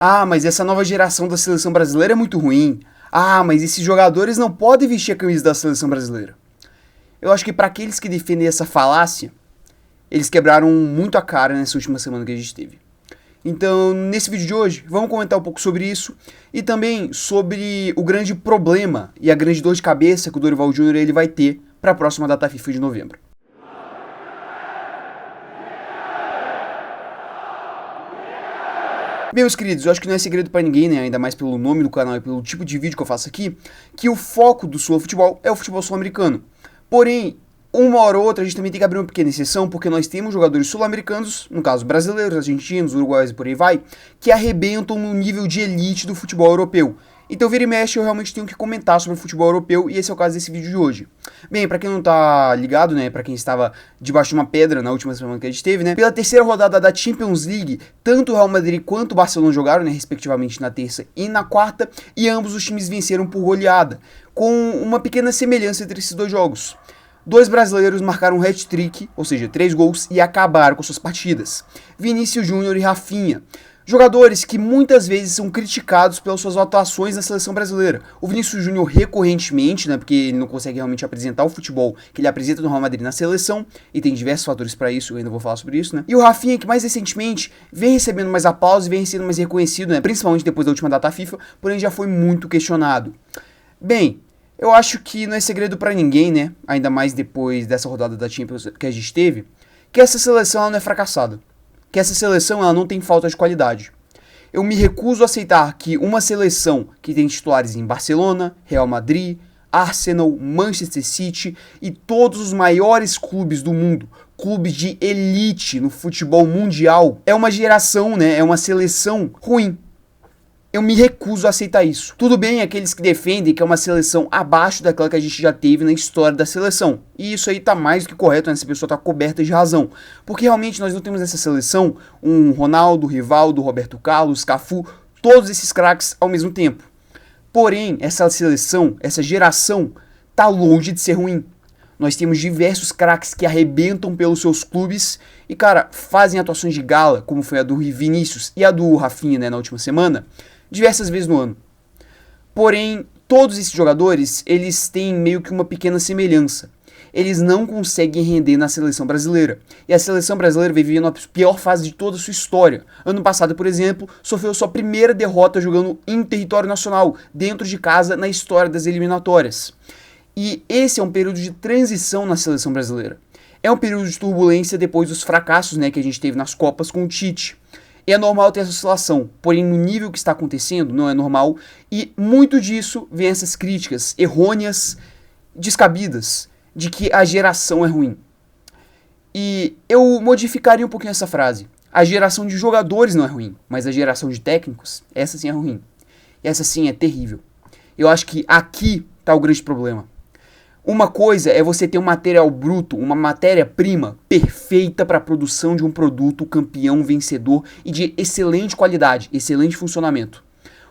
Ah, mas essa nova geração da seleção brasileira é muito ruim. Ah, mas esses jogadores não podem vestir a camisa da seleção brasileira. Eu acho que para aqueles que defendem essa falácia, eles quebraram muito a cara nessa última semana que a gente teve. Então, nesse vídeo de hoje, vamos comentar um pouco sobre isso e também sobre o grande problema e a grande dor de cabeça que o Dorival Júnior ele vai ter para a próxima data FIFA de novembro. Bem, meus queridos, eu acho que não é segredo pra ninguém, né, ainda mais pelo nome do canal e pelo tipo de vídeo que eu faço aqui, que o foco do Sula Futebol é o futebol sul-americano. Porém, uma hora ou outra a gente também tem que abrir uma pequena exceção, porque nós temos jogadores sul-americanos, no caso brasileiros, argentinos, uruguaios e por aí vai, que arrebentam no nível de elite do futebol europeu. Então, vira e mexe, eu realmente tenho que comentar sobre o futebol europeu, e esse é o caso desse vídeo de hoje. Bem, pra quem não tá ligado, né, pra quem estava debaixo de uma pedra na última semana que a gente teve, né, pela terceira rodada da Champions League, tanto o Real Madrid quanto o Barcelona jogaram, né, respectivamente na terça e na quarta, e ambos os times venceram por goleada, com uma pequena semelhança entre esses dois jogos. Dois brasileiros marcaram um hat-trick, ou seja, 3 gols, e acabaram com suas partidas. Vinícius Júnior e Rafinha. Jogadores que muitas vezes são criticados pelas suas atuações na seleção brasileira. O Vinícius Júnior recorrentemente, né, porque ele não consegue realmente apresentar o futebol que ele apresenta no Real Madrid na seleção, e tem diversos fatores para isso, eu ainda vou falar sobre isso, né. E o Rafinha, que mais recentemente vem recebendo mais aplausos e vem sendo mais reconhecido, né, principalmente depois da última data FIFA, porém já foi muito questionado. Bem, eu acho que não é segredo para ninguém, né, ainda mais depois dessa rodada da Champions que a gente teve, que essa seleção ela não é fracassada. Que essa seleção ela não tem falta de qualidade. Eu me recuso a aceitar que uma seleção que tem titulares em Barcelona, Real Madrid, Arsenal, Manchester City e todos os maiores clubes do mundo, clubes de elite no futebol mundial, é uma geração, né, é uma seleção ruim. Eu me recuso a aceitar isso. Tudo bem aqueles que defendem que é uma seleção abaixo daquela que a gente já teve na história da seleção. E isso aí tá mais do que correto, né? Essa pessoa tá coberta de razão. Porque realmente nós não temos nessa seleção um Ronaldo, Rivaldo, Roberto Carlos, Cafu, todos esses craques ao mesmo tempo. Porém, essa seleção, essa geração, tá longe de ser ruim. Nós temos diversos craques que arrebentam pelos seus clubes e, cara, fazem atuações de gala, como foi a do Vinícius e a do Rafinha, né, na última semana, diversas vezes no ano. Porém, todos esses jogadores, eles têm meio que uma pequena semelhança. Eles não conseguem render na seleção brasileira. E a seleção brasileira vem vivendo a pior fase de toda a sua história. Ano passado, por exemplo, sofreu sua primeira derrota jogando em território nacional, dentro de casa, na história das eliminatórias. E esse é um período de transição na seleção brasileira. É um período de turbulência depois dos fracassos, né, que a gente teve nas Copas com o Tite. É normal ter essa oscilação, porém no nível que está acontecendo não é normal, e muito disso vem essas críticas errôneas, descabidas, de que a geração é ruim. E eu modificaria um pouquinho essa frase. A geração de jogadores não é ruim, mas a geração de técnicos, essa sim é ruim. E essa sim é terrível. Eu acho que aqui está o grande problema. Uma coisa é você ter um material bruto, uma matéria-prima perfeita para a produção de um produto campeão, vencedor e de excelente qualidade, excelente funcionamento.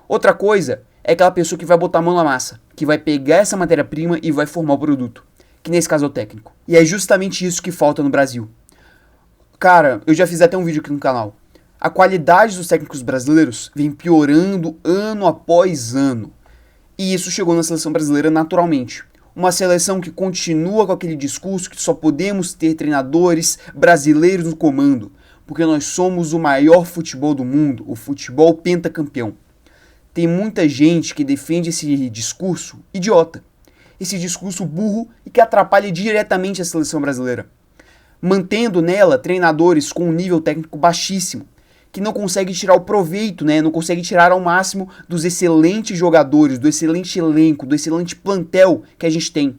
Outra coisa é aquela pessoa que vai botar a mão na massa, que vai pegar essa matéria-prima e vai formar o produto, que nesse caso é o técnico. E é justamente isso que falta no Brasil. Cara, eu já fiz até um vídeo aqui no canal. A qualidade dos técnicos brasileiros vem piorando ano após ano. E isso chegou na seleção brasileira naturalmente. Uma seleção que continua com aquele discurso que só podemos ter treinadores brasileiros no comando, porque nós somos o maior futebol do mundo, o futebol pentacampeão. Tem muita gente que defende esse discurso idiota, esse discurso burro e que atrapalha diretamente a seleção brasileira, mantendo nela treinadores com um nível técnico baixíssimo, que não consegue tirar o proveito, né? Não consegue tirar ao máximo dos excelentes jogadores, do excelente elenco, do excelente plantel que a gente tem.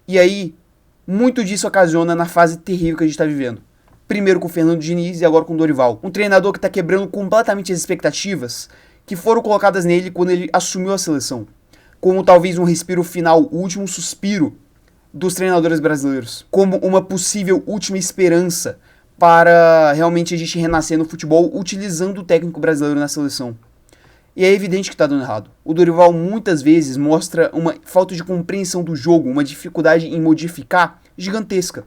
E aí, muito disso ocasiona na fase terrível que a gente está vivendo. Primeiro com o Fernando Diniz e agora com o Dorival. Um treinador que está quebrando completamente as expectativas que foram colocadas nele quando ele assumiu a seleção. Como talvez um respiro final, o último suspiro dos treinadores brasileiros. Como uma possível última esperança para realmente a gente renascer no futebol utilizando o técnico brasileiro na seleção. E é evidente que está dando errado. O Dorival muitas vezes mostra uma falta de compreensão do jogo, uma dificuldade em modificar gigantesca.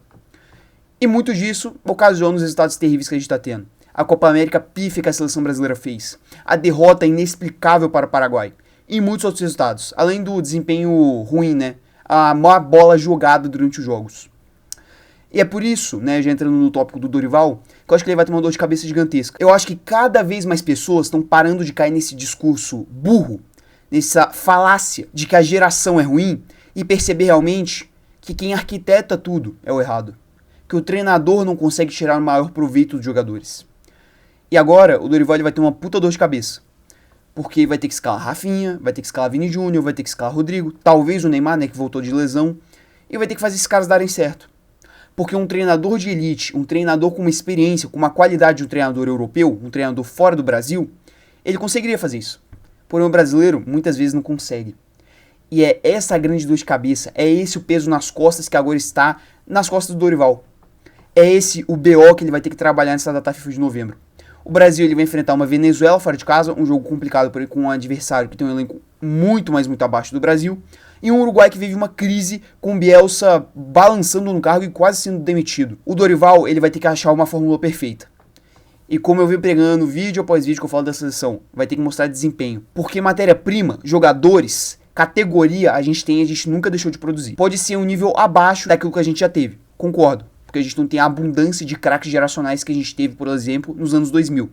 E muito disso ocasiona os resultados terríveis que a gente está tendo. a Copa América pífia que a seleção brasileira fez, a derrota inexplicável para o Paraguai e muitos outros resultados, além do desempenho ruim, né? A maior bola jogada durante os jogos. E é por isso, né, já entrando no tópico do Dorival, que eu acho que ele vai ter uma dor de cabeça gigantesca. Eu acho que cada vez mais pessoas estão parando de cair nesse discurso burro, nessa falácia de que a geração é ruim e perceber realmente que quem arquiteta tudo é o errado. Que o treinador não consegue tirar o maior proveito dos jogadores. E agora o Dorival ele vai ter uma puta dor de cabeça. Porque vai ter que escalar Rafinha, vai ter que escalar Vini Júnior, vai ter que escalar Rodrigo, talvez o Neymar, né, que voltou de lesão, e vai ter que fazer esses caras darem certo. Porque um treinador de elite, um treinador com uma experiência, com uma qualidade de um treinador europeu, um treinador fora do Brasil, ele conseguiria fazer isso. Porém o brasileiro muitas vezes não consegue. E é essa a grande dor de cabeça, é esse o peso nas costas que agora está nas costas do Dorival. É esse o BO que ele vai ter que trabalhar nessa data FIFA de novembro. O Brasil ele vai enfrentar uma Venezuela fora de casa, um jogo complicado porém com um adversário que tem um elenco muito abaixo do Brasil, e um Uruguai que vive uma crise com o Bielsa balançando no cargo e quase sendo demitido. O Dorival ele vai ter que achar uma fórmula perfeita. E como eu venho pregando vídeo após vídeo que eu falo da seleção, vai ter que mostrar desempenho. Porque matéria-prima, jogadores, categoria a gente nunca deixou de produzir. Pode ser um nível abaixo daquilo que a gente já teve, concordo. Porque a gente não tem a abundância de craques geracionais que a gente teve, por exemplo, nos anos 2000.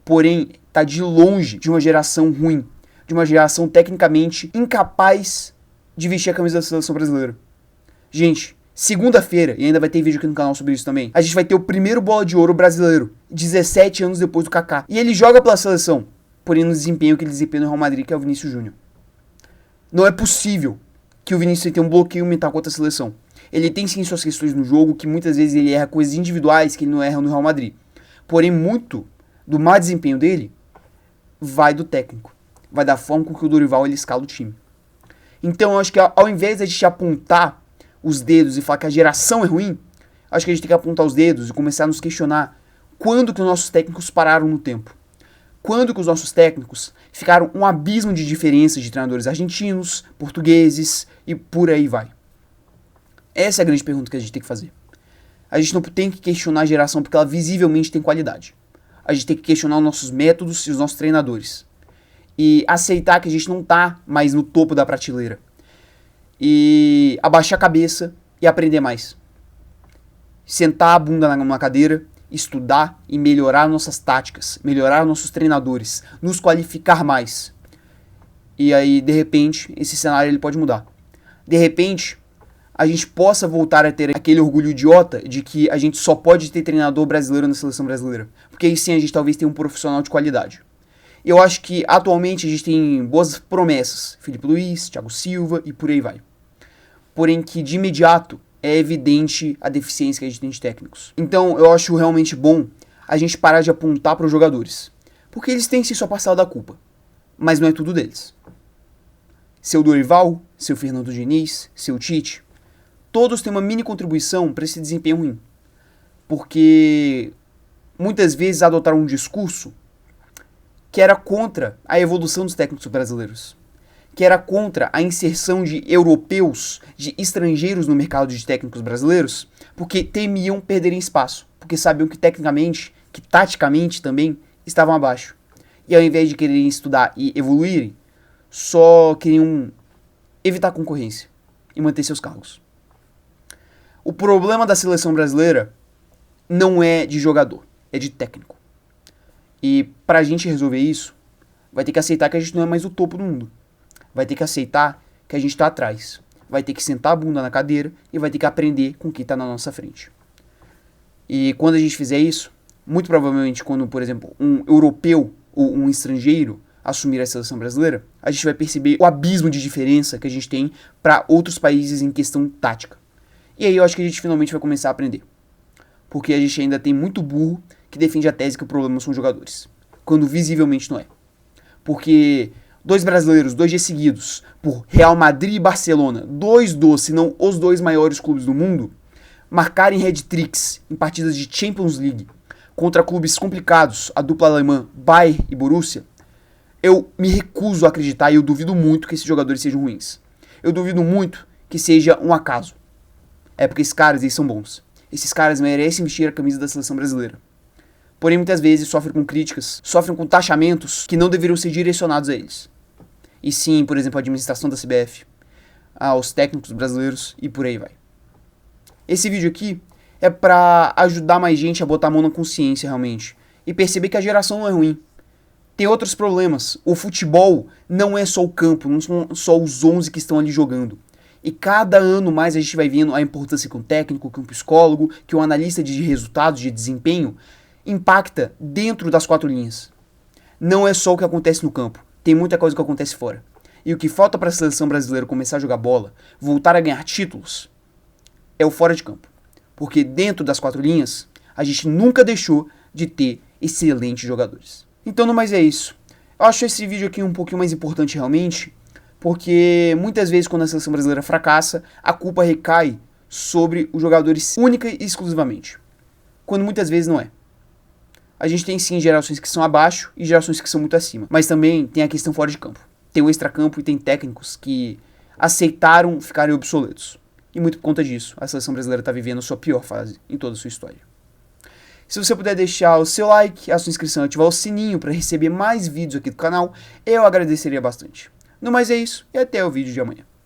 Porém, tá de longe de uma geração ruim, de uma geração tecnicamente incapaz de vestir a camisa da seleção brasileira. Gente, segunda-feira, e ainda vai ter vídeo aqui no canal sobre isso também, a gente vai ter o primeiro bola de ouro brasileiro, 17 anos depois do Kaká. E ele joga pela seleção, porém no desempenho que ele desempenha no Real Madrid, que é o Vinícius Júnior. Não é possível que o Vinícius tenha um bloqueio mental contra a seleção. Ele tem sim suas questões no jogo, que muitas vezes ele erra coisas individuais que ele não erra no Real Madrid. Porém, muito do mau desempenho dele vai do técnico. Vai da forma com que o Dorival ele escala o time. Então, eu acho que ao invés de a gente apontar os dedos e falar que a geração é ruim, acho que a gente tem que apontar os dedos e começar a nos questionar quando que os nossos técnicos pararam no tempo. Quando que os nossos técnicos ficaram um abismo de diferença de treinadores argentinos, portugueses e por aí vai. Essa é a grande pergunta que a gente tem que fazer. A gente não tem que questionar a geração porque ela visivelmente tem qualidade. A gente tem que questionar os nossos métodos e os nossos treinadores. E aceitar que a gente não tá mais no topo da prateleira. E abaixar a cabeça e aprender mais. Sentar a bunda na cadeira, estudar e melhorar nossas táticas, melhorar nossos treinadores, nos qualificar mais. E aí, de repente, esse cenário ele pode mudar. De repente, a gente possa voltar a ter aquele orgulho idiota de que a gente só pode ter treinador brasileiro na seleção brasileira. Porque aí sim a gente talvez tenha um profissional de qualidade. Eu acho que atualmente a gente tem boas promessas. Felipe Luiz, Thiago Silva e por aí vai. Porém que de imediato é evidente a deficiência que a gente tem de técnicos. Então eu acho realmente bom a gente parar de apontar para os jogadores. Porque eles têm sim sua parcela da culpa. Mas não é tudo deles. Seu Dorival, seu Fernando Diniz, seu Tite, todos têm uma mini contribuição para esse desempenho ruim. Porque muitas vezes adotaram um discurso que era contra a evolução dos técnicos brasileiros. Que era contra a inserção de europeus, de estrangeiros no mercado de técnicos brasileiros, porque temiam perderem espaço. Porque sabiam que tecnicamente, que taticamente também, estavam abaixo. E ao invés de quererem estudar e evoluírem, só queriam evitar concorrência e manter seus cargos. O problema da seleção brasileira não é de jogador, é de técnico. E pra gente resolver isso, vai ter que aceitar que a gente não é mais o topo do mundo. Vai ter que aceitar que a gente tá atrás. Vai ter que sentar a bunda na cadeira e vai ter que aprender com quem tá na nossa frente. E quando a gente fizer isso, muito provavelmente quando, por exemplo, um europeu ou um estrangeiro assumir a seleção brasileira, a gente vai perceber o abismo de diferença que a gente tem para outros países em questão tática. E aí eu acho que a gente finalmente vai começar a aprender. Porque a gente ainda tem muito burro que defende a tese que o problema são os jogadores. Quando visivelmente não é. Porque 2 brasileiros, 2 dias seguidos, por Real Madrid e Barcelona, 2 dos, se não os 2 maiores clubes do mundo, marcarem hat-tricks em partidas de Champions League contra clubes complicados, a dupla alemã Bayern e Borussia, eu me recuso a acreditar e eu duvido muito que esses jogadores sejam ruins. Eu duvido muito que seja um acaso. É porque esses caras, eles são bons. Esses caras merecem vestir a camisa da seleção brasileira. Porém, muitas vezes sofrem com críticas, sofrem com taxamentos que não deveriam ser direcionados a eles. E sim, por exemplo, a administração da CBF, aos técnicos brasileiros e por aí vai. Esse vídeo aqui é para ajudar mais gente a botar a mão na consciência realmente e perceber que a geração não é ruim. Tem outros problemas. O futebol não é só o campo, não são só os 11 que estão ali jogando. E cada ano mais a gente vai vendo a importância que um técnico, que um psicólogo, que um analista de resultados, de desempenho, impacta dentro das 4 linhas. Não é só o que acontece no campo, tem muita coisa que acontece fora. E o que falta para a seleção brasileira começar a jogar bola, voltar a ganhar títulos, é o fora de campo. Porque dentro das 4 linhas, a gente nunca deixou de ter excelentes jogadores. Então, no mais é isso. Eu acho esse vídeo aqui um pouquinho mais importante realmente, porque muitas vezes quando a seleção brasileira fracassa, a culpa recai sobre os jogadores única e exclusivamente. Quando muitas vezes não é. A gente tem sim gerações que são abaixo e gerações que são muito acima. Mas também tem a questão fora de campo. Tem o extracampo e tem técnicos que aceitaram ficarem obsoletos. E muito por conta disso, a seleção brasileira está vivendo a sua pior fase em toda a sua história. Se você puder deixar o seu like, a sua inscrição e ativar o sininho para receber mais vídeos aqui do canal, eu agradeceria bastante. No mais é isso, e até o vídeo de amanhã.